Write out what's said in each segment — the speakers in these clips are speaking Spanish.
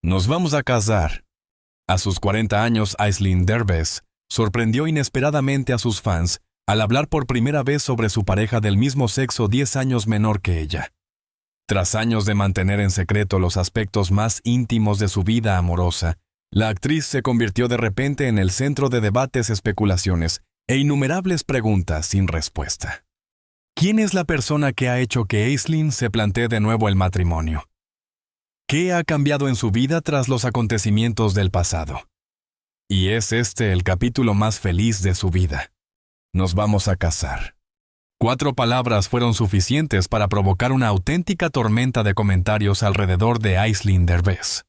Nos vamos a casar. A sus 40 años, Aislinn Derbez sorprendió inesperadamente a sus fans al hablar por primera vez sobre su pareja del mismo sexo 10 años menor que ella. Tras años de mantener en secreto los aspectos más íntimos de su vida amorosa, la actriz se convirtió de repente en el centro de debates, especulaciones e innumerables preguntas sin respuesta. ¿Quién es la persona que ha hecho que Aislinn se plantee de nuevo el matrimonio? ¿Qué ha cambiado en su vida tras los acontecimientos del pasado? Y es este el capítulo más feliz de su vida. Nos vamos a casar. 4 palabras fueron suficientes para provocar una auténtica tormenta de comentarios alrededor de Aislinn Derbez.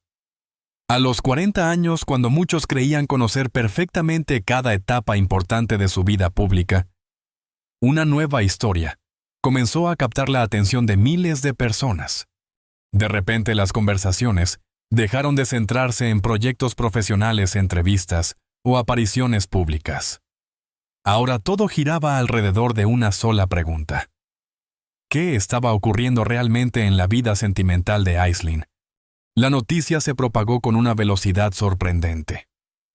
A los 40 años, cuando muchos creían conocer perfectamente cada etapa importante de su vida pública, una nueva historia comenzó a captar la atención de miles de personas. De repente, las conversaciones dejaron de centrarse en proyectos profesionales, entrevistas o apariciones públicas. Ahora todo giraba alrededor de una sola pregunta. ¿Qué estaba ocurriendo realmente en la vida sentimental de Aislinn? La noticia se propagó con una velocidad sorprendente.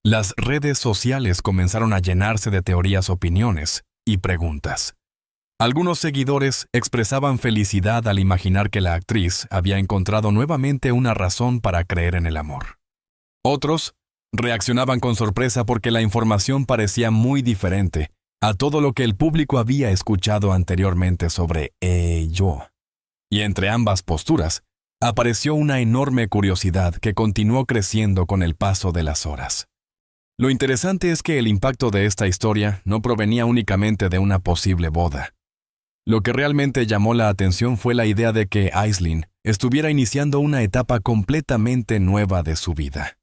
Las redes sociales comenzaron a llenarse de teorías, opiniones y preguntas. Algunos seguidores expresaban felicidad al imaginar que la actriz había encontrado nuevamente una razón para creer en el amor. Otros reaccionaban con sorpresa porque la información parecía muy diferente a todo lo que el público había escuchado anteriormente sobre ello. Y entre ambas posturas, apareció una enorme curiosidad que continuó creciendo con el paso de las horas. Lo interesante es que el impacto de esta historia no provenía únicamente de una posible boda. Lo que realmente llamó la atención fue la idea de que Aislinn estuviera iniciando una etapa completamente nueva de su vida.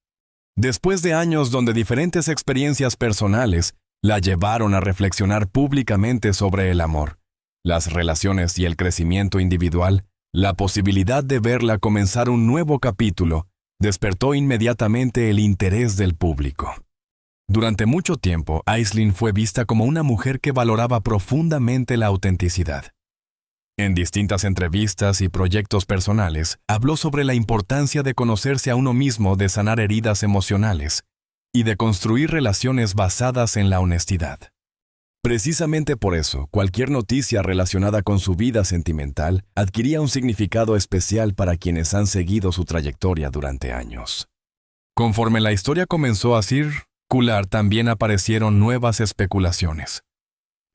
Después de años donde diferentes experiencias personales la llevaron a reflexionar públicamente sobre el amor, las relaciones y el crecimiento individual, la posibilidad de verla comenzar un nuevo capítulo despertó inmediatamente el interés del público. Durante mucho tiempo, Aislinn fue vista como una mujer que valoraba profundamente la autenticidad. En distintas entrevistas y proyectos personales, habló sobre la importancia de conocerse a uno mismo, de sanar heridas emocionales y de construir relaciones basadas en la honestidad. Precisamente por eso, cualquier noticia relacionada con su vida sentimental adquiría un significado especial para quienes han seguido su trayectoria durante años. Conforme la historia comenzó a circular, también aparecieron nuevas especulaciones.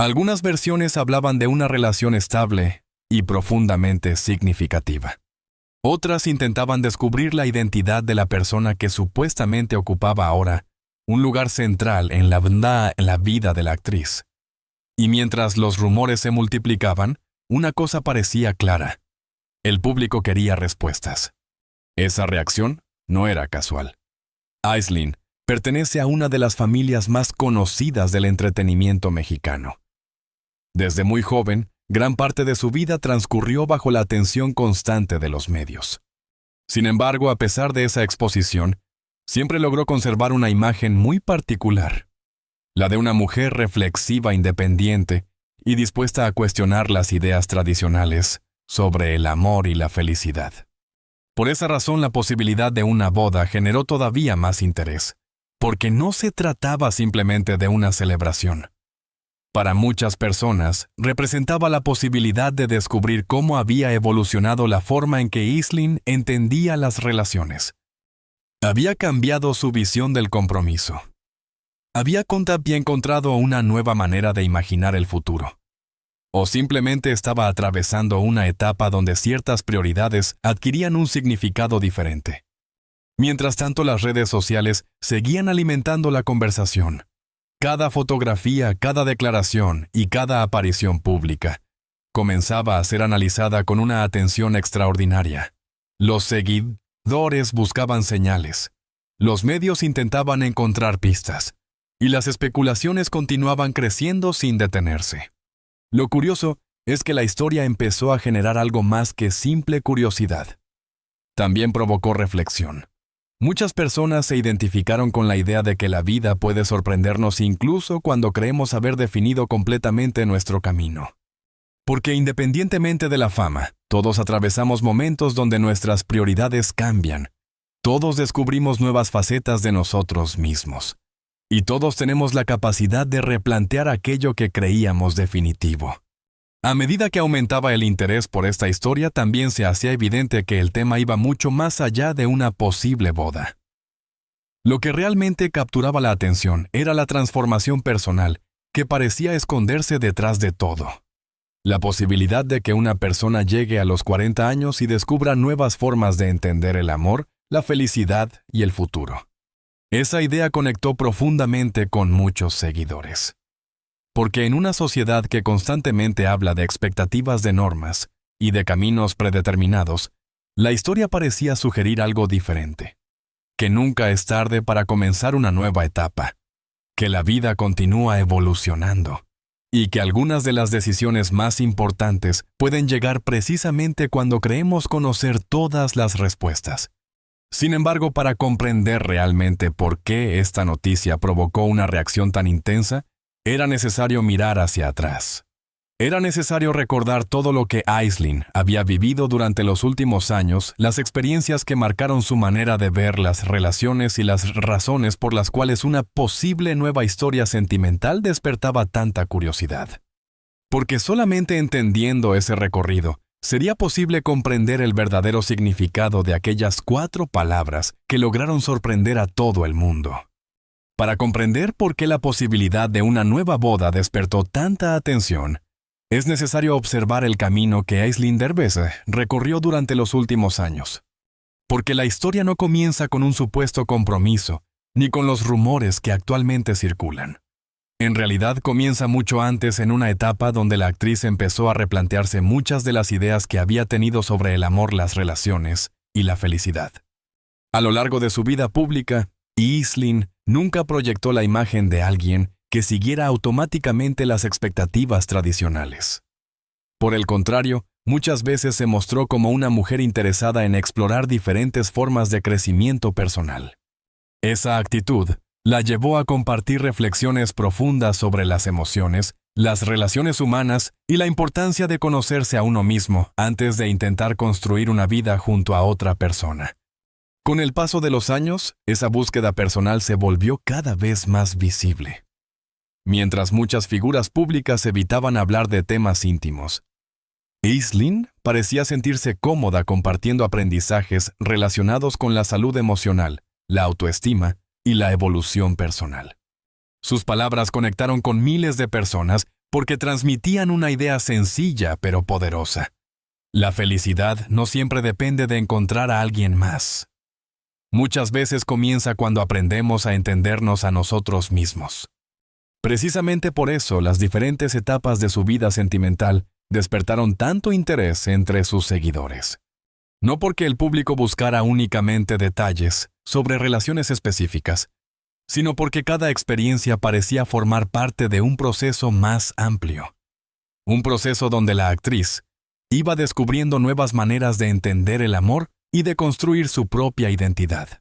Algunas versiones hablaban de una relación estable y profundamente significativa. Otras intentaban descubrir la identidad de la persona que supuestamente ocupaba ahora un lugar central en la vida de la actriz. Y mientras los rumores se multiplicaban, una cosa parecía clara. El público quería respuestas. Esa reacción no era casual. Aislinn pertenece a una de las familias más conocidas del entretenimiento mexicano. Desde muy joven, gran parte de su vida transcurrió bajo la atención constante de los medios. Sin embargo, a pesar de esa exposición, siempre logró conservar una imagen muy particular, la de una mujer reflexiva, independiente y dispuesta a cuestionar las ideas tradicionales sobre el amor y la felicidad. Por esa razón, la posibilidad de una boda generó todavía más interés, porque no se trataba simplemente de una celebración. Para muchas personas, representaba la posibilidad de descubrir cómo había evolucionado la forma en que Aislinn entendía las relaciones. Había cambiado su visión del compromiso. Había encontrado una nueva manera de imaginar el futuro. O simplemente estaba atravesando una etapa donde ciertas prioridades adquirían un significado diferente. Mientras tanto, las redes sociales seguían alimentando la conversación. Cada fotografía, cada declaración y cada aparición pública comenzaba a ser analizada con una atención extraordinaria. Los seguidores buscaban señales, los medios intentaban encontrar pistas, y las especulaciones continuaban creciendo sin detenerse. Lo curioso es que la historia empezó a generar algo más que simple curiosidad. También provocó reflexión. Muchas personas se identificaron con la idea de que la vida puede sorprendernos incluso cuando creemos haber definido completamente nuestro camino. Porque independientemente de la fama, todos atravesamos momentos donde nuestras prioridades cambian, Todos descubrimos nuevas facetas de nosotros mismos. Y todos tenemos la capacidad de replantear aquello que creíamos definitivo. A medida que aumentaba el interés por esta historia, también se hacía evidente que el tema iba mucho más allá de una posible boda. Lo que realmente capturaba la atención era la transformación personal, que parecía esconderse detrás de todo. La posibilidad de que una persona llegue a los 40 años y descubra nuevas formas de entender el amor, la felicidad y el futuro. Esa idea conectó profundamente con muchos seguidores. Porque en una sociedad que constantemente habla de expectativas de normas y de caminos predeterminados, la historia parecía sugerir algo diferente. Que nunca es tarde para comenzar una nueva etapa. Que la vida continúa evolucionando. Y que algunas de las decisiones más importantes pueden llegar precisamente cuando creemos conocer todas las respuestas. Sin embargo, para comprender realmente por qué esta noticia provocó una reacción tan intensa, era necesario mirar hacia atrás. Era necesario recordar todo lo que Aislinn había vivido durante los últimos años, las experiencias que marcaron su manera de ver las relaciones y las razones por las cuales una posible nueva historia sentimental despertaba tanta curiosidad. Porque solamente entendiendo ese recorrido, sería posible comprender el verdadero significado de aquellas 4 palabras que lograron sorprender a todo el mundo. Para comprender por qué la posibilidad de una nueva boda despertó tanta atención, es necesario observar el camino que Aislinn Derbez recorrió durante los últimos años. Porque la historia no comienza con un supuesto compromiso, ni con los rumores que actualmente circulan. En realidad comienza mucho antes, en una etapa donde la actriz empezó a replantearse muchas de las ideas que había tenido sobre el amor, las relaciones y la felicidad. A lo largo de su vida pública, Aislinn nunca proyectó la imagen de alguien que siguiera automáticamente las expectativas tradicionales. Por el contrario, muchas veces se mostró como una mujer interesada en explorar diferentes formas de crecimiento personal. Esa actitud la llevó a compartir reflexiones profundas sobre las emociones, las relaciones humanas y la importancia de conocerse a uno mismo antes de intentar construir una vida junto a otra persona. Con el paso de los años, esa búsqueda personal se volvió cada vez más visible. Mientras muchas figuras públicas evitaban hablar de temas íntimos, Aislinn parecía sentirse cómoda compartiendo aprendizajes relacionados con la salud emocional, la autoestima y la evolución personal. Sus palabras conectaron con miles de personas porque transmitían una idea sencilla pero poderosa. La felicidad no siempre depende de encontrar a alguien más. Muchas veces comienza cuando aprendemos a entendernos a nosotros mismos. Precisamente por eso, las diferentes etapas de su vida sentimental despertaron tanto interés entre sus seguidores. No porque el público buscara únicamente detalles sobre relaciones específicas, sino porque cada experiencia parecía formar parte de un proceso más amplio. Un proceso donde la actriz iba descubriendo nuevas maneras de entender el amor y de construir su propia identidad.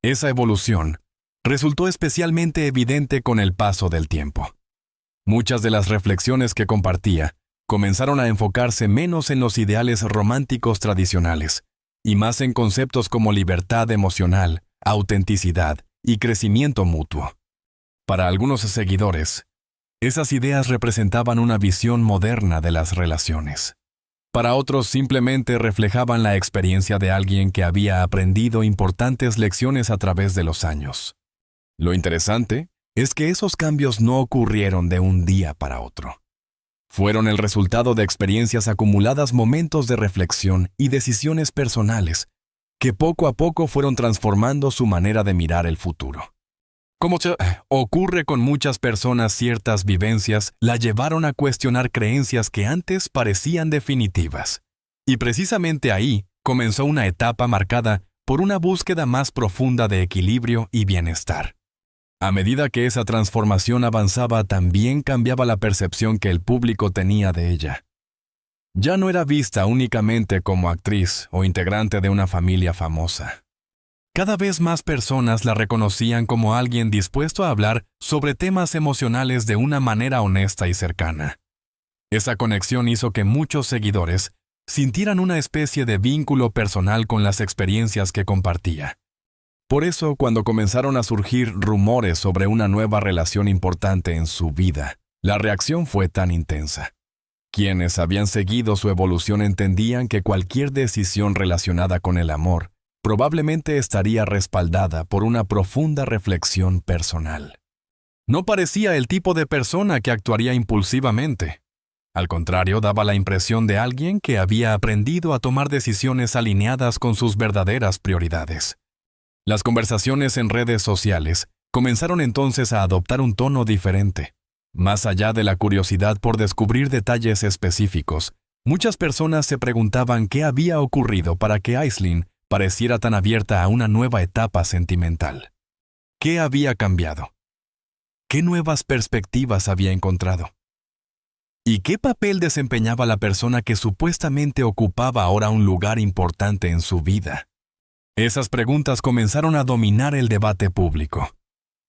Esa evolución resultó especialmente evidente con el paso del tiempo. Muchas de las reflexiones que compartía comenzaron a enfocarse menos en los ideales románticos tradicionales y más en conceptos como libertad emocional, autenticidad y crecimiento mutuo. Para algunos seguidores, esas ideas representaban una visión moderna de las relaciones. Para otros simplemente reflejaban la experiencia de alguien que había aprendido importantes lecciones a través de los años. Lo interesante es que esos cambios no ocurrieron de un día para otro. Fueron el resultado de experiencias acumuladas, momentos de reflexión y decisiones personales que poco a poco fueron transformando su manera de mirar el futuro. Como ocurre con muchas personas, ciertas vivencias la llevaron a cuestionar creencias que antes parecían definitivas. Y precisamente ahí comenzó una etapa marcada por una búsqueda más profunda de equilibrio y bienestar. A medida que esa transformación avanzaba, también cambiaba la percepción que el público tenía de ella. Ya no era vista únicamente como actriz o integrante de una familia famosa. Cada vez más personas la reconocían como alguien dispuesto a hablar sobre temas emocionales de una manera honesta y cercana. Esa conexión hizo que muchos seguidores sintieran una especie de vínculo personal con las experiencias que compartía. Por eso, cuando comenzaron a surgir rumores sobre una nueva relación importante en su vida, la reacción fue tan intensa. Quienes habían seguido su evolución entendían que cualquier decisión relacionada con el amor probablemente estaría respaldada por una profunda reflexión personal. No parecía el tipo de persona que actuaría impulsivamente. Al contrario, daba la impresión de alguien que había aprendido a tomar decisiones alineadas con sus verdaderas prioridades. Las conversaciones en redes sociales comenzaron entonces a adoptar un tono diferente. Más allá de la curiosidad por descubrir detalles específicos, muchas personas se preguntaban qué había ocurrido para que Aislinn pareciera tan abierta a una nueva etapa sentimental. ¿Qué había cambiado? ¿Qué nuevas perspectivas había encontrado? ¿Y qué papel desempeñaba la persona que supuestamente ocupaba ahora un lugar importante en su vida? Esas preguntas comenzaron a dominar el debate público,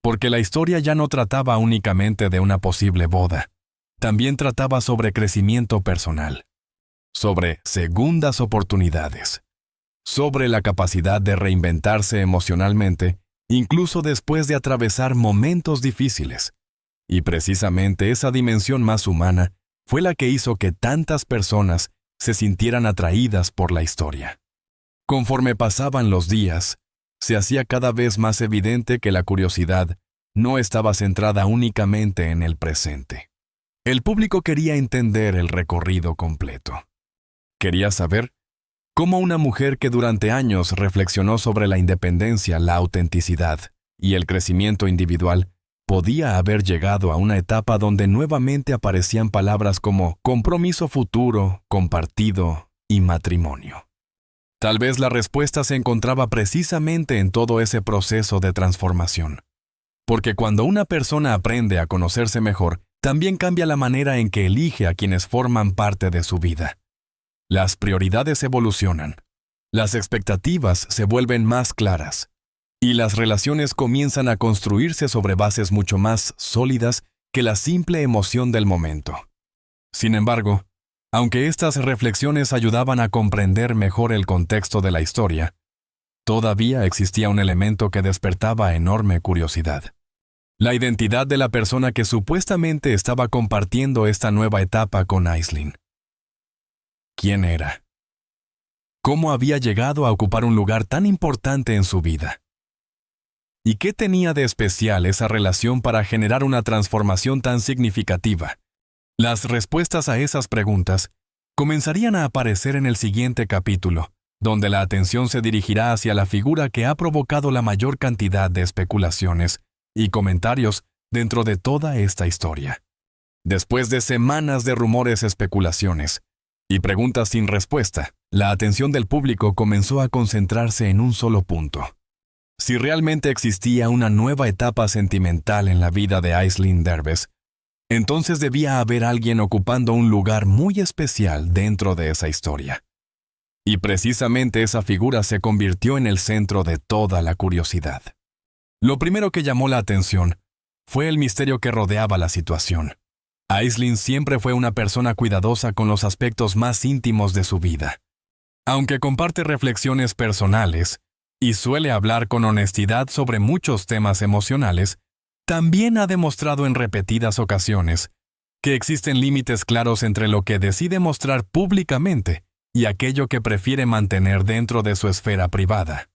porque la historia ya no trataba únicamente de una posible boda, también trataba sobre crecimiento personal, sobre segundas oportunidades, sobre la capacidad de reinventarse emocionalmente, incluso después de atravesar momentos difíciles. Y precisamente esa dimensión más humana fue la que hizo que tantas personas se sintieran atraídas por la historia. Conforme pasaban los días, se hacía cada vez más evidente que la curiosidad no estaba centrada únicamente en el presente. El público quería entender el recorrido completo. Quería saber cómo una mujer que durante años reflexionó sobre la independencia, la autenticidad y el crecimiento individual podía haber llegado a una etapa donde nuevamente aparecían palabras como compromiso futuro, compartido y matrimonio. Tal vez la respuesta se encontraba precisamente en todo ese proceso de transformación. Porque cuando una persona aprende a conocerse mejor, también cambia la manera en que elige a quienes forman parte de su vida. Las prioridades evolucionan, las expectativas se vuelven más claras, y las relaciones comienzan a construirse sobre bases mucho más sólidas que la simple emoción del momento. Sin embargo, aunque estas reflexiones ayudaban a comprender mejor el contexto de la historia, todavía existía un elemento que despertaba enorme curiosidad. La identidad de la persona que supuestamente estaba compartiendo esta nueva etapa con Aislinn. ¿Quién era? ¿Cómo había llegado a ocupar un lugar tan importante en su vida? ¿Y qué tenía de especial esa relación para generar una transformación tan significativa? Las respuestas a esas preguntas comenzarían a aparecer en el siguiente capítulo, donde la atención se dirigirá hacia la figura que ha provocado la mayor cantidad de especulaciones y comentarios dentro de toda esta historia. Después de semanas de rumores, especulaciones y preguntas sin respuesta, la atención del público comenzó a concentrarse en un solo punto. Si realmente existía una nueva etapa sentimental en la vida de Aislinn Derbez, entonces debía haber alguien ocupando un lugar muy especial dentro de esa historia. Y precisamente esa figura se convirtió en el centro de toda la curiosidad. Lo primero que llamó la atención fue el misterio que rodeaba la situación. Aislinn siempre fue una persona cuidadosa con los aspectos más íntimos de su vida. Aunque comparte reflexiones personales y suele hablar con honestidad sobre muchos temas emocionales, también ha demostrado en repetidas ocasiones que existen límites claros entre lo que decide mostrar públicamente y aquello que prefiere mantener dentro de su esfera privada.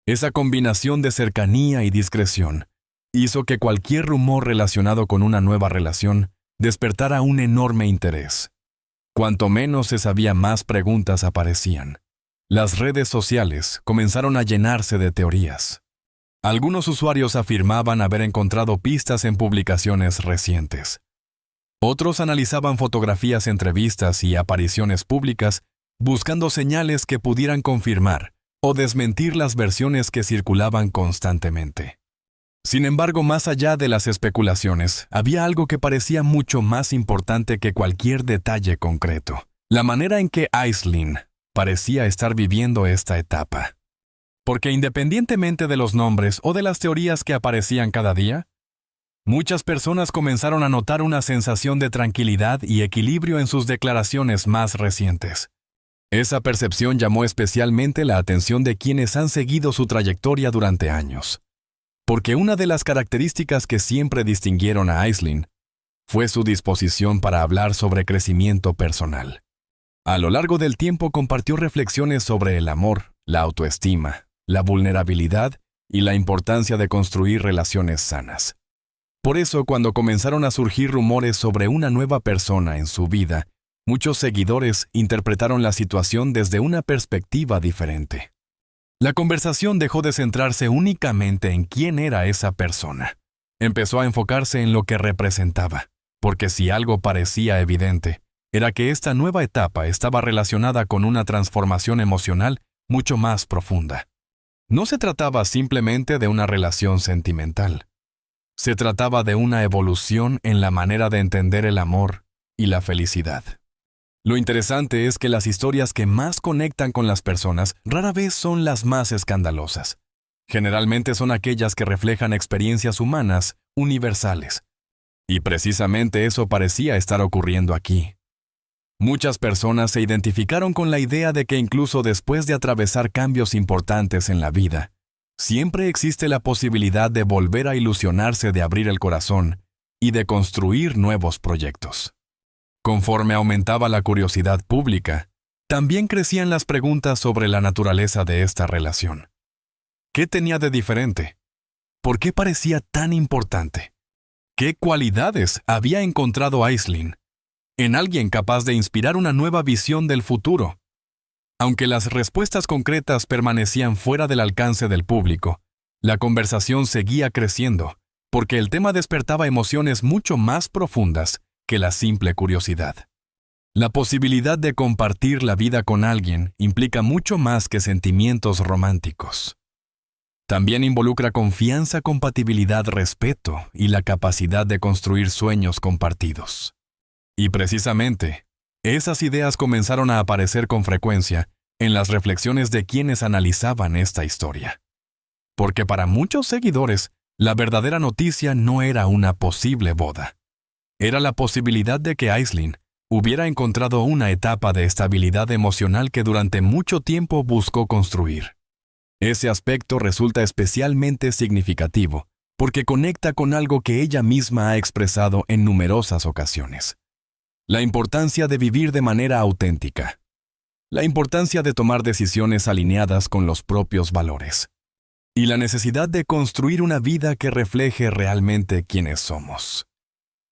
Esa combinación de cercanía y discreción hizo que cualquier rumor relacionado con una nueva relación despertara un enorme interés. Cuanto menos se sabía, más preguntas aparecían. Las redes sociales comenzaron a llenarse de teorías. Algunos usuarios afirmaban haber encontrado pistas en publicaciones recientes. Otros analizaban fotografías, entrevistas y apariciones públicas, buscando señales que pudieran confirmar o desmentir las versiones que circulaban constantemente. Sin embargo, más allá de las especulaciones, había algo que parecía mucho más importante que cualquier detalle concreto: la manera en que Aislinn parecía estar viviendo esta etapa. Porque independientemente de los nombres o de las teorías que aparecían cada día, muchas personas comenzaron a notar una sensación de tranquilidad y equilibrio en sus declaraciones más recientes. Esa percepción llamó especialmente la atención de quienes han seguido su trayectoria durante años, porque una de las características que siempre distinguieron a Aisling fue su disposición para hablar sobre crecimiento personal. A lo largo del tiempo compartió reflexiones sobre el amor, la autoestima, la vulnerabilidad y la importancia de construir relaciones sanas. Por eso, cuando comenzaron a surgir rumores sobre una nueva persona en su vida, muchos seguidores interpretaron la situación desde una perspectiva diferente. La conversación dejó de centrarse únicamente en quién era esa persona. Empezó a enfocarse en lo que representaba, porque si algo parecía evidente, era que esta nueva etapa estaba relacionada con una transformación emocional mucho más profunda. No se trataba simplemente de una relación sentimental. Se trataba de una evolución en la manera de entender el amor y la felicidad. Lo interesante es que las historias que más conectan con las personas rara vez son las más escandalosas. Generalmente son aquellas que reflejan experiencias humanas universales. Y precisamente eso parecía estar ocurriendo aquí. Muchas personas se identificaron con la idea de que incluso después de atravesar cambios importantes en la vida, siempre existe la posibilidad de volver a ilusionarse de abrir el corazón y de construir nuevos proyectos. Conforme aumentaba la curiosidad pública, también crecían las preguntas sobre la naturaleza de esta relación. ¿Qué tenía de diferente? ¿Por qué parecía tan importante? ¿Qué cualidades había encontrado Aisling en alguien capaz de inspirar una nueva visión del futuro? Aunque las respuestas concretas permanecían fuera del alcance del público, la conversación seguía creciendo, porque el tema despertaba emociones mucho más profundas que la simple curiosidad. La posibilidad de compartir la vida con alguien implica mucho más que sentimientos románticos. También involucra confianza, compatibilidad, respeto y la capacidad de construir sueños compartidos. Y precisamente, esas ideas comenzaron a aparecer con frecuencia en las reflexiones de quienes analizaban esta historia. Porque para muchos seguidores, la verdadera noticia no era una posible boda. Era la posibilidad de que Aisling hubiera encontrado una etapa de estabilidad emocional que durante mucho tiempo buscó construir. Ese aspecto resulta especialmente significativo porque conecta con algo que ella misma ha expresado en numerosas ocasiones. La importancia de vivir de manera auténtica. La importancia de tomar decisiones alineadas con los propios valores. Y la necesidad de construir una vida que refleje realmente quiénes somos.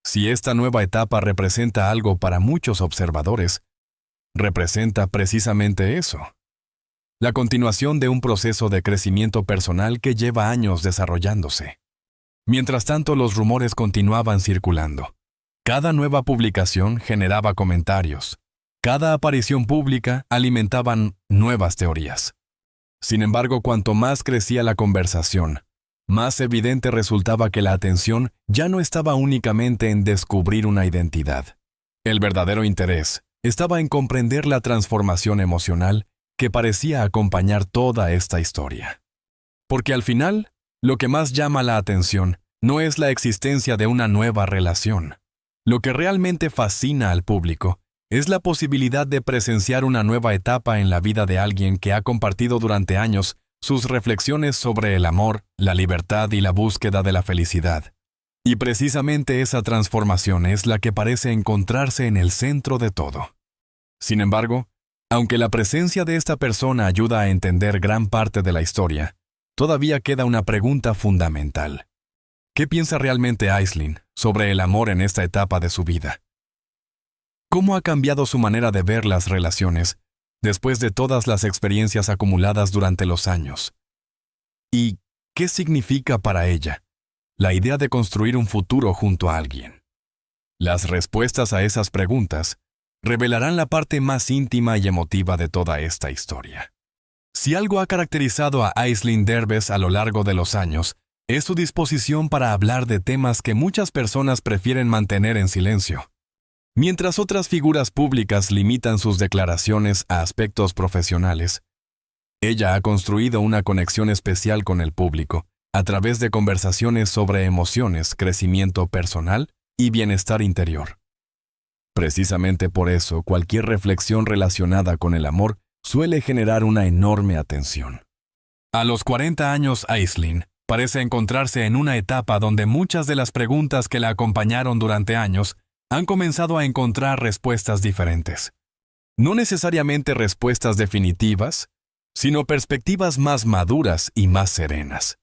Si esta nueva etapa representa algo para muchos observadores, representa precisamente eso. La continuación de un proceso de crecimiento personal que lleva años desarrollándose. Mientras tanto, los rumores continuaban circulando. Cada nueva publicación generaba comentarios. Cada aparición pública alimentaban nuevas teorías. Sin embargo, cuanto más crecía la conversación, más evidente resultaba que la atención ya no estaba únicamente en descubrir una identidad. El verdadero interés estaba en comprender la transformación emocional que parecía acompañar toda esta historia. Porque al final, lo que más llama la atención no es la existencia de una nueva relación. Lo que realmente fascina al público es la posibilidad de presenciar una nueva etapa en la vida de alguien que ha compartido durante años sus reflexiones sobre el amor, la libertad y la búsqueda de la felicidad. Y precisamente esa transformación es la que parece encontrarse en el centro de todo. Sin embargo, aunque la presencia de esta persona ayuda a entender gran parte de la historia, todavía queda una pregunta fundamental. ¿Qué piensa realmente Aisling sobre el amor en esta etapa de su vida? ¿Cómo ha cambiado su manera de ver las relaciones después de todas las experiencias acumuladas durante los años? ¿Y qué significa para ella la idea de construir un futuro junto a alguien? Las respuestas a esas preguntas revelarán la parte más íntima y emotiva de toda esta historia. Si algo ha caracterizado a Aisling Derbez a lo largo de los años, es su disposición para hablar de temas que muchas personas prefieren mantener en silencio. Mientras otras figuras públicas limitan sus declaraciones a aspectos profesionales, ella ha construido una conexión especial con el público a través de conversaciones sobre emociones, crecimiento personal y bienestar interior. Precisamente por eso, cualquier reflexión relacionada con el amor suele generar una enorme atención. A los 40 años, Aisling parece encontrarse en una etapa donde muchas de las preguntas que la acompañaron durante años han comenzado a encontrar respuestas diferentes. No necesariamente respuestas definitivas, sino perspectivas más maduras y más serenas.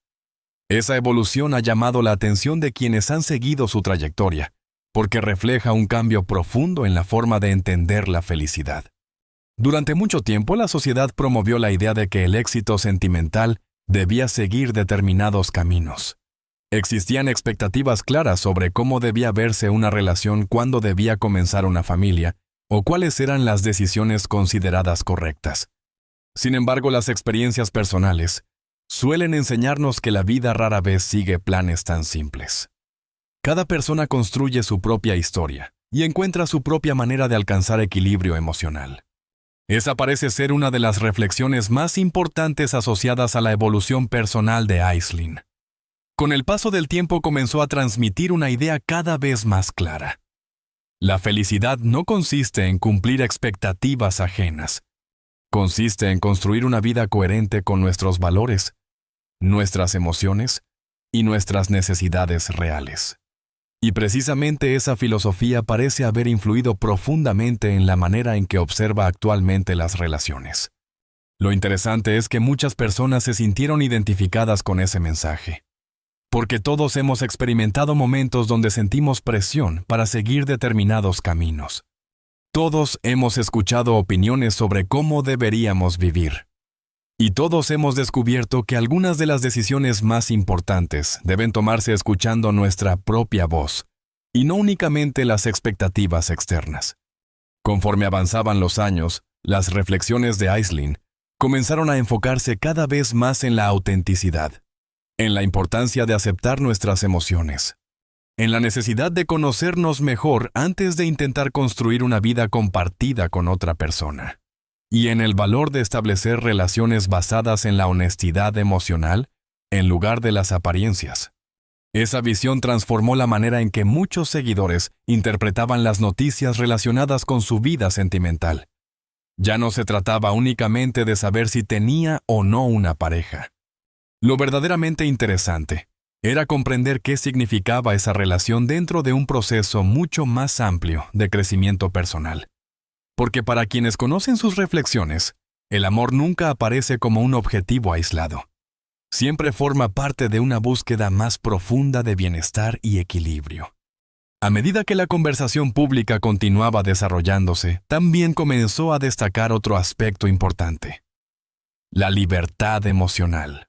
Esa evolución ha llamado la atención de quienes han seguido su trayectoria, porque refleja un cambio profundo en la forma de entender la felicidad. Durante mucho tiempo, la sociedad promovió la idea de que el éxito sentimental debía seguir determinados caminos. Existían expectativas claras sobre cómo debía verse una relación, cuándo debía comenzar una familia, o cuáles eran las decisiones consideradas correctas. Sin embargo, las experiencias personales suelen enseñarnos que la vida rara vez sigue planes tan simples. Cada persona construye su propia historia y encuentra su propia manera de alcanzar equilibrio emocional. Esa parece ser una de las reflexiones más importantes asociadas a la evolución personal de Aisling. Con el paso del tiempo comenzó a transmitir una idea cada vez más clara. La felicidad no consiste en cumplir expectativas ajenas. Consiste en construir una vida coherente con nuestros valores, nuestras emociones y nuestras necesidades reales. Y precisamente esa filosofía parece haber influido profundamente en la manera en que observa actualmente las relaciones. Lo interesante es que muchas personas se sintieron identificadas con ese mensaje. Porque todos hemos experimentado momentos donde sentimos presión para seguir determinados caminos. Todos hemos escuchado opiniones sobre cómo deberíamos vivir. Y todos hemos descubierto que algunas de las decisiones más importantes deben tomarse escuchando nuestra propia voz, y no únicamente las expectativas externas. Conforme avanzaban los años, las reflexiones de Aisling comenzaron a enfocarse cada vez más en la autenticidad, en la importancia de aceptar nuestras emociones, en la necesidad de conocernos mejor antes de intentar construir una vida compartida con otra persona, y en el valor de establecer relaciones basadas en la honestidad emocional en lugar de las apariencias. Esa visión transformó la manera en que muchos seguidores interpretaban las noticias relacionadas con su vida sentimental. Ya no se trataba únicamente de saber si tenía o no una pareja. Lo verdaderamente interesante era comprender qué significaba esa relación dentro de un proceso mucho más amplio de crecimiento personal. Porque para quienes conocen sus reflexiones, el amor nunca aparece como un objetivo aislado. Siempre forma parte de una búsqueda más profunda de bienestar y equilibrio. A medida que la conversación pública continuaba desarrollándose, también comenzó a destacar otro aspecto importante: la libertad emocional.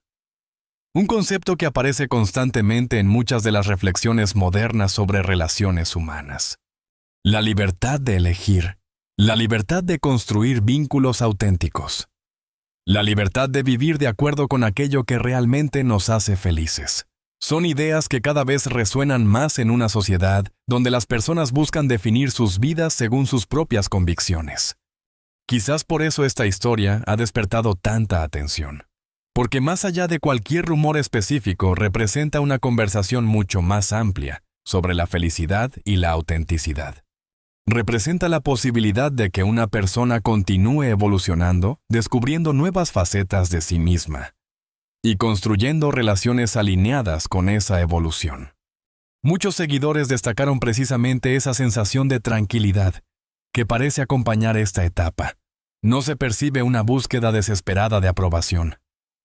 Un concepto que aparece constantemente en muchas de las reflexiones modernas sobre relaciones humanas. La libertad de elegir, la libertad de construir vínculos auténticos, la libertad de vivir de acuerdo con aquello que realmente nos hace felices. Son ideas que cada vez resuenan más en una sociedad donde las personas buscan definir sus vidas según sus propias convicciones. Quizás por eso esta historia ha despertado tanta atención. Porque más allá de cualquier rumor específico, representa una conversación mucho más amplia sobre la felicidad y la autenticidad. Representa la posibilidad de que una persona continúe evolucionando, descubriendo nuevas facetas de sí misma y construyendo relaciones alineadas con esa evolución. Muchos seguidores destacaron precisamente esa sensación de tranquilidad que parece acompañar esta etapa. No se percibe una búsqueda desesperada de aprobación.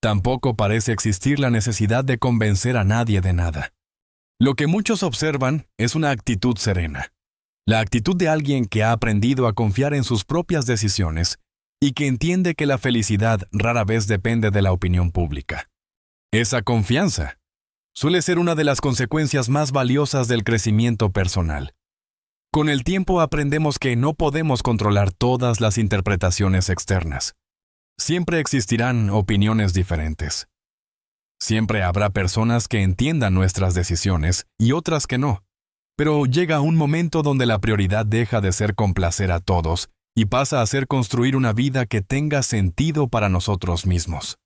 Tampoco parece existir la necesidad de convencer a nadie de nada. Lo que muchos observan es una actitud serena. La actitud de alguien que ha aprendido a confiar en sus propias decisiones y que entiende que la felicidad rara vez depende de la opinión pública. Esa confianza suele ser una de las consecuencias más valiosas del crecimiento personal. Con el tiempo aprendemos que no podemos controlar todas las interpretaciones externas. Siempre existirán opiniones diferentes. Siempre habrá personas que entiendan nuestras decisiones y otras que no. Pero llega un momento donde la prioridad deja de ser complacer a todos y pasa a ser construir una vida que tenga sentido para nosotros mismos.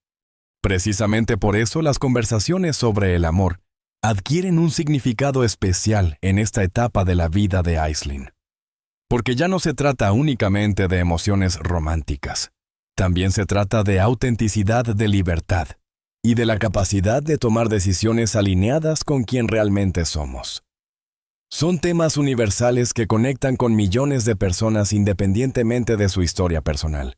Precisamente por eso las conversaciones sobre el amor adquieren un significado especial en esta etapa de la vida de Aisling. Porque ya no se trata únicamente de emociones románticas. También se trata de autenticidad, de libertad y de la capacidad de tomar decisiones alineadas con quien realmente somos. Son temas universales que conectan con millones de personas independientemente de su historia personal.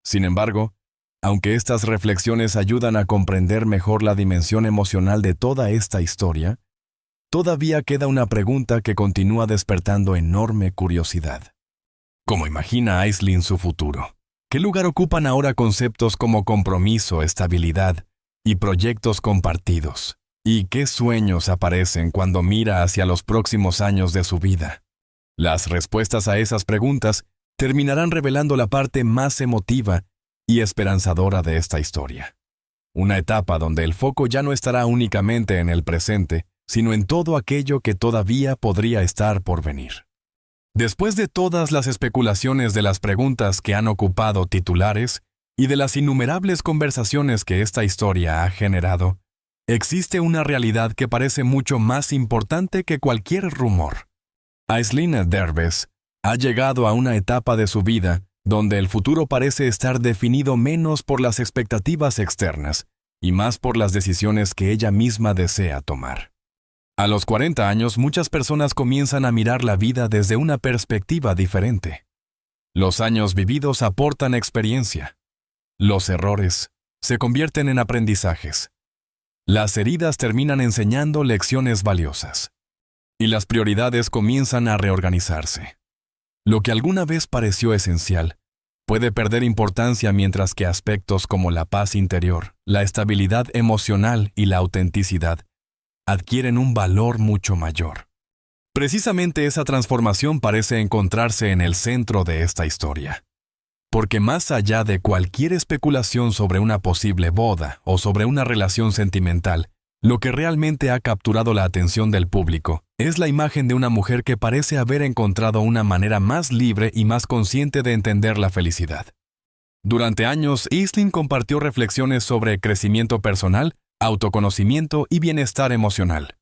Sin embargo, aunque estas reflexiones ayudan a comprender mejor la dimensión emocional de toda esta historia, todavía queda una pregunta que continúa despertando enorme curiosidad. ¿Cómo imagina Aisling su futuro? ¿Qué lugar ocupan ahora conceptos como compromiso, estabilidad y proyectos compartidos? ¿Y qué sueños aparecen cuando mira hacia los próximos años de su vida? Las respuestas a esas preguntas terminarán revelando la parte más emotiva y esperanzadora de esta historia. Una etapa donde el foco ya no estará únicamente en el presente, sino en todo aquello que todavía podría estar por venir. Después de todas las especulaciones de las preguntas que han ocupado titulares y de las innumerables conversaciones que esta historia ha generado, existe una realidad que parece mucho más importante que cualquier rumor. Aisling Derbez ha llegado a una etapa de su vida donde el futuro parece estar definido menos por las expectativas externas y más por las decisiones que ella misma desea tomar. A los 40 años, muchas personas comienzan a mirar la vida desde una perspectiva diferente. Los años vividos aportan experiencia. Los errores se convierten en aprendizajes. Las heridas terminan enseñando lecciones valiosas. Y las prioridades comienzan a reorganizarse. Lo que alguna vez pareció esencial puede perder importancia mientras que aspectos como la paz interior, la estabilidad emocional y la autenticidad adquieren un valor mucho mayor. Precisamente esa transformación parece encontrarse en el centro de esta historia. Porque más allá de cualquier especulación sobre una posible boda o sobre una relación sentimental, lo que realmente ha capturado la atención del público es la imagen de una mujer que parece haber encontrado una manera más libre y más consciente de entender la felicidad. Durante años, Aisling compartió reflexiones sobre crecimiento personal, autoconocimiento y bienestar emocional.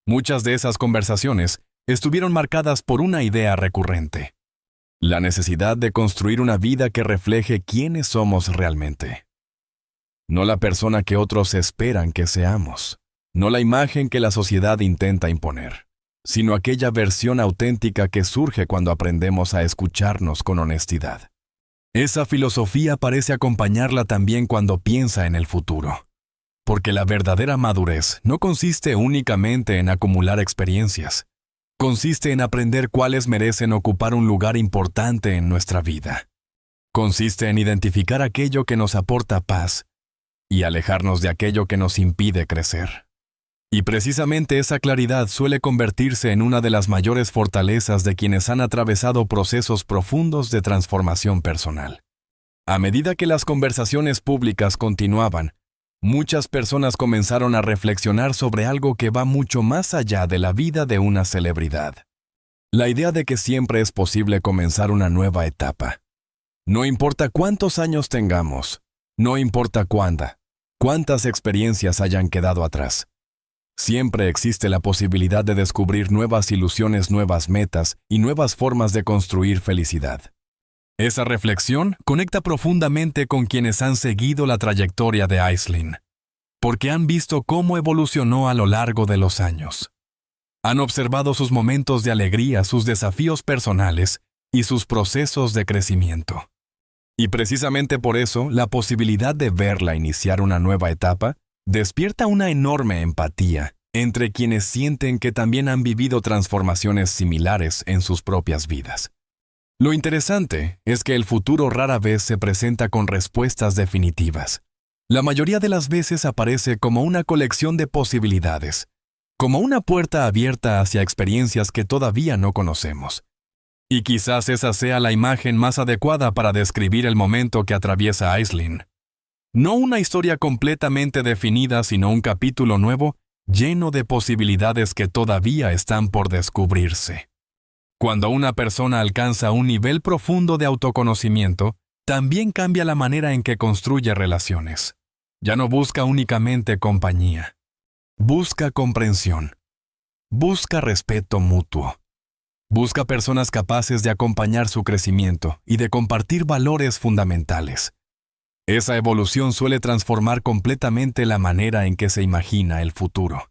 Muchas de esas conversaciones estuvieron marcadas por una idea recurrente: la necesidad de construir una vida que refleje quiénes somos realmente. No la persona que otros esperan que seamos, no la imagen que la sociedad intenta imponer, sino aquella versión auténtica que surge cuando aprendemos a escucharnos con honestidad. Esa filosofía parece acompañarla también cuando piensa en el futuro, porque la verdadera madurez no consiste únicamente en acumular experiencias, consiste en aprender cuáles merecen ocupar un lugar importante en nuestra vida. Consiste en identificar aquello que nos aporta paz y alejarnos de aquello que nos impide crecer. Y precisamente esa claridad suele convertirse en una de las mayores fortalezas de quienes han atravesado procesos profundos de transformación personal. A medida que las conversaciones públicas continuaban, muchas personas comenzaron a reflexionar sobre algo que va mucho más allá de la vida de una celebridad. La idea de que siempre es posible comenzar una nueva etapa. No importa cuántos años tengamos, no importa cuántas experiencias hayan quedado atrás. Siempre existe la posibilidad de descubrir nuevas ilusiones, nuevas metas y nuevas formas de construir felicidad. Esa reflexión conecta profundamente con quienes han seguido la trayectoria de Aisling, porque han visto cómo evolucionó a lo largo de los años. Han observado sus momentos de alegría, sus desafíos personales y sus procesos de crecimiento. Y precisamente por eso, la posibilidad de verla iniciar una nueva etapa despierta una enorme empatía entre quienes sienten que también han vivido transformaciones similares en sus propias vidas. Lo interesante es que el futuro rara vez se presenta con respuestas definitivas. La mayoría de las veces aparece como una colección de posibilidades, como una puerta abierta hacia experiencias que todavía no conocemos. Y quizás esa sea la imagen más adecuada para describir el momento que atraviesa Aisling. No una historia completamente definida, sino un capítulo nuevo, lleno de posibilidades que todavía están por descubrirse. Cuando una persona alcanza un nivel profundo de autoconocimiento, también cambia la manera en que construye relaciones. Ya no busca únicamente compañía. Busca comprensión. Busca respeto mutuo. Busca personas capaces de acompañar su crecimiento y de compartir valores fundamentales. Esa evolución suele transformar completamente la manera en que se imagina el futuro.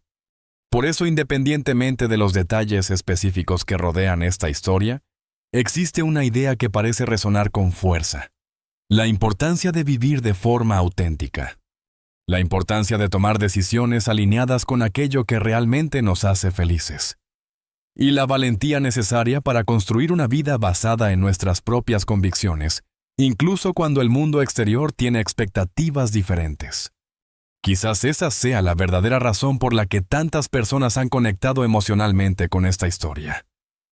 Por eso, independientemente de los detalles específicos que rodean esta historia, existe una idea que parece resonar con fuerza: la importancia de vivir de forma auténtica. La importancia de tomar decisiones alineadas con aquello que realmente nos hace felices. Y la valentía necesaria para construir una vida basada en nuestras propias convicciones, incluso cuando el mundo exterior tiene expectativas diferentes. Quizás esa sea la verdadera razón por la que tantas personas han conectado emocionalmente con esta historia.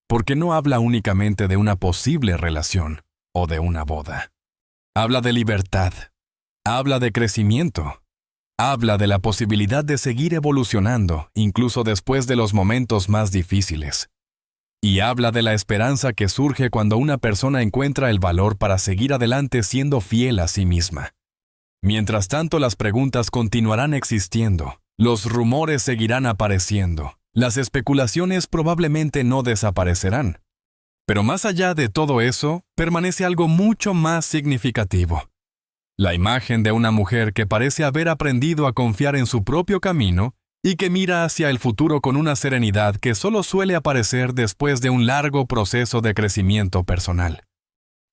Porque no habla únicamente de una posible relación o de una boda. Habla de libertad. Habla de crecimiento. Habla de la posibilidad de seguir evolucionando, incluso después de los momentos más difíciles. Y habla de la esperanza que surge cuando una persona encuentra el valor para seguir adelante siendo fiel a sí misma. Mientras tanto, las preguntas continuarán existiendo, los rumores seguirán apareciendo, las especulaciones probablemente no desaparecerán. Pero más allá de todo eso, permanece algo mucho más significativo. La imagen de una mujer que parece haber aprendido a confiar en su propio camino y que mira hacia el futuro con una serenidad que solo suele aparecer después de un largo proceso de crecimiento personal.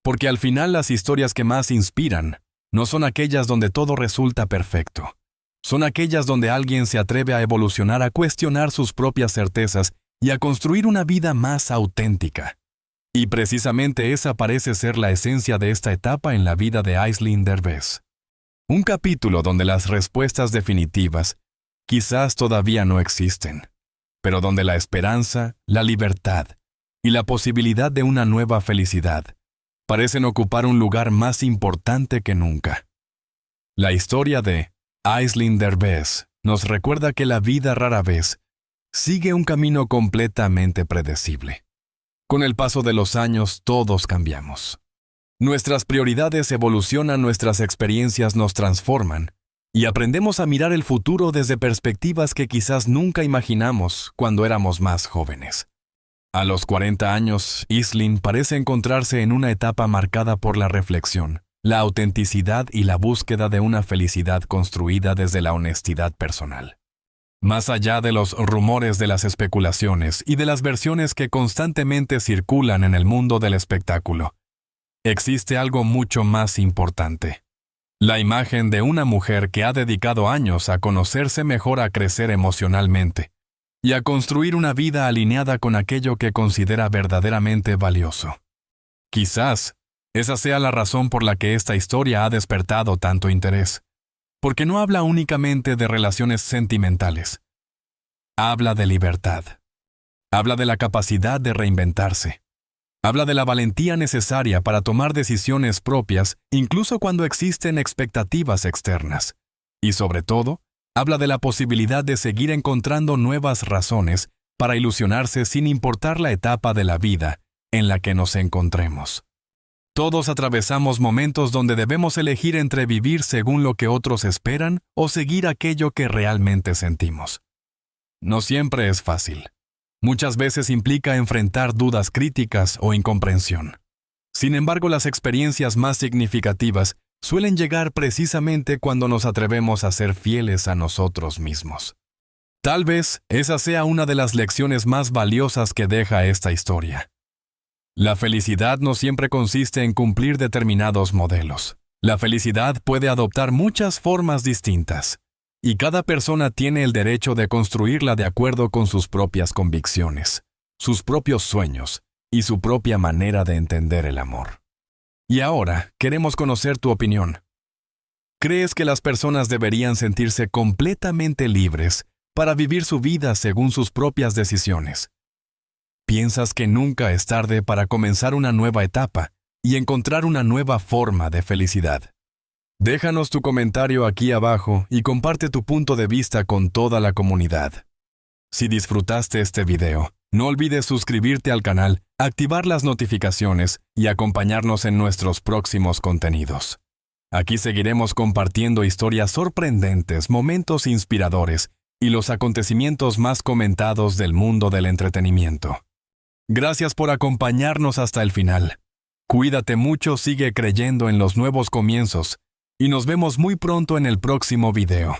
Porque al final las historias que más inspiran no son aquellas donde todo resulta perfecto. Son aquellas donde alguien se atreve a evolucionar, a cuestionar sus propias certezas y a construir una vida más auténtica. Y precisamente esa parece ser la esencia de esta etapa en la vida de Aislinn Derbez. Un capítulo donde las respuestas definitivas quizás todavía no existen, pero donde la esperanza, la libertad y la posibilidad de una nueva felicidad parecen ocupar un lugar más importante que nunca. La historia de Aislinn Derbez nos recuerda que la vida rara vez sigue un camino completamente predecible. Con el paso de los años, todos cambiamos. Nuestras prioridades evolucionan, nuestras experiencias nos transforman, y aprendemos a mirar el futuro desde perspectivas que quizás nunca imaginamos cuando éramos más jóvenes. A los 40 años, Aislinn parece encontrarse en una etapa marcada por la reflexión, la autenticidad y la búsqueda de una felicidad construida desde la honestidad personal. Más allá de los rumores, de las especulaciones y de las versiones que constantemente circulan en el mundo del espectáculo, existe algo mucho más importante. La imagen de una mujer que ha dedicado años a conocerse mejor, a crecer emocionalmente y a construir una vida alineada con aquello que considera verdaderamente valioso. Quizás esa sea la razón por la que esta historia ha despertado tanto interés. Porque no habla únicamente de relaciones sentimentales. Habla de libertad. Habla de la capacidad de reinventarse. Habla de la valentía necesaria para tomar decisiones propias, incluso cuando existen expectativas externas. Y sobre todo, habla de la posibilidad de seguir encontrando nuevas razones para ilusionarse sin importar la etapa de la vida en la que nos encontremos. Todos atravesamos momentos donde debemos elegir entre vivir según lo que otros esperan o seguir aquello que realmente sentimos. No siempre es fácil. Muchas veces implica enfrentar dudas críticas o incomprensión. Sin embargo, las experiencias más significativas suelen llegar precisamente cuando nos atrevemos a ser fieles a nosotros mismos. Tal vez esa sea una de las lecciones más valiosas que deja esta historia. La felicidad no siempre consiste en cumplir determinados modelos. La felicidad puede adoptar muchas formas distintas, y cada persona tiene el derecho de construirla de acuerdo con sus propias convicciones, sus propios sueños y su propia manera de entender el amor. Y ahora, queremos conocer tu opinión. ¿Crees que las personas deberían sentirse completamente libres para vivir su vida según sus propias decisiones? ¿Piensas que nunca es tarde para comenzar una nueva etapa y encontrar una nueva forma de felicidad? Déjanos tu comentario aquí abajo y comparte tu punto de vista con toda la comunidad. Si disfrutaste este video, no olvides suscribirte al canal, activar las notificaciones y acompañarnos en nuestros próximos contenidos. Aquí seguiremos compartiendo historias sorprendentes, momentos inspiradores y los acontecimientos más comentados del mundo del entretenimiento. Gracias por acompañarnos hasta el final. Cuídate mucho, sigue creyendo en los nuevos comienzos y nos vemos muy pronto en el próximo video.